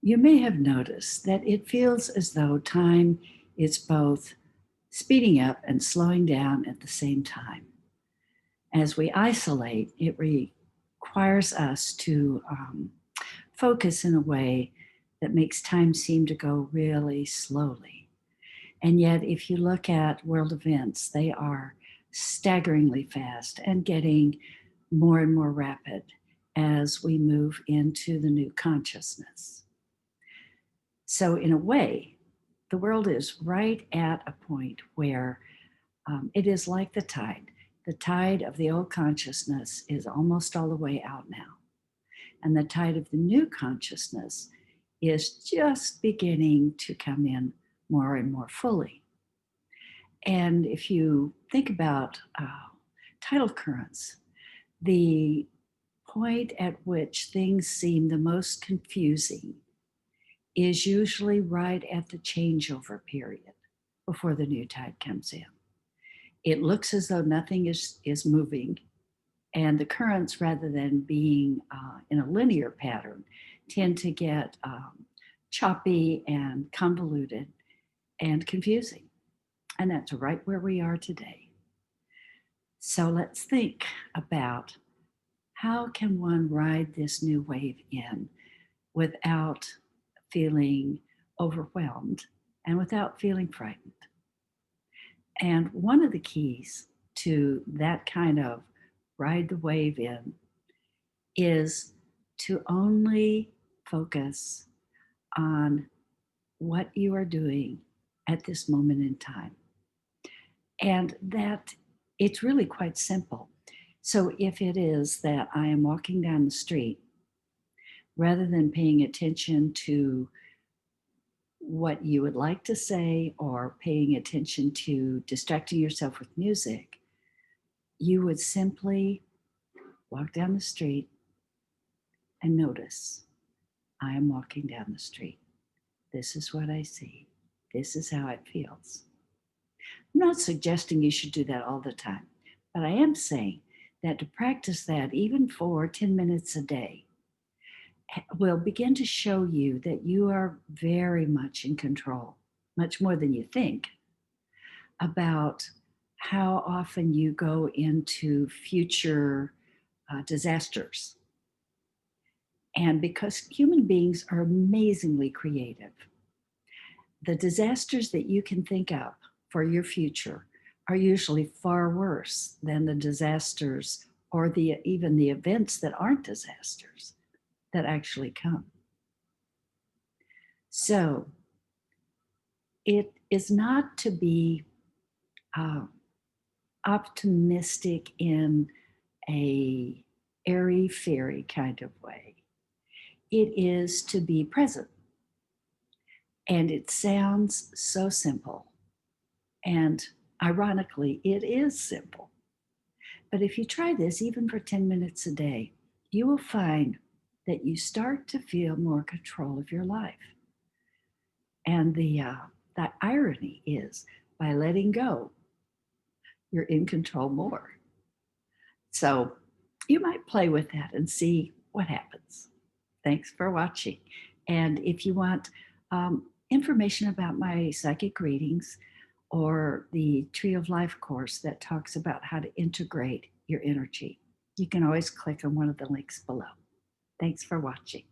You may have noticed that it feels as though time is both speeding up and slowing down at the same time. As we isolate, it requires us to focus in a way that makes time seem to go really slowly. And yet, if you look at world events, they are staggeringly fast and getting more and more rapid as we move into the new consciousness. So, in a way, the world is right at a point where it is like the tide. The tide of the old consciousness is almost all the way out now. And the tide of the new consciousness is just beginning to come in more and more fully. And if you think about tidal currents, the point at which things seem the most confusing is usually right at the changeover period before the new tide comes in. It looks as though nothing is moving, and the currents, rather than being in a linear pattern, tend to get choppy and convoluted and confusing. And that's right where we are today. So let's think about how can one ride this new wave in without feeling overwhelmed and without feeling frightened. And one of the keys to that kind of ride the wave in is to only focus on what you are doing at this moment in time. And that it's really quite simple. So if it is that I am walking down the street, rather than paying attention to what you would like to say or paying attention to distracting yourself with music, you would simply walk down the street and notice, I am walking down the street. This is what I see. This is how it feels. I'm not suggesting you should do that all the time, but I am saying that to practice that even for 10 minutes a day will begin to show you that you are very much in control, much more than you think, about how often you go into future disasters. And because human beings are amazingly creative, the disasters that you can think of for your future are usually far worse than the disasters or even the events that aren't disasters that actually come. So it is not to be optimistic in a airy-fairy kind of way. It is to be present. And it sounds so simple. And ironically, it is simple. But if you try this even for 10 minutes a day, you will find that you start to feel more control of your life. And the irony is, by letting go, you're in control more. So you might play with that and see what happens. Thanks for watching. And if you want information about my psychic readings or the Tree of Life course that talks about how to integrate your energy, you can always click on one of the links below. Thanks for watching.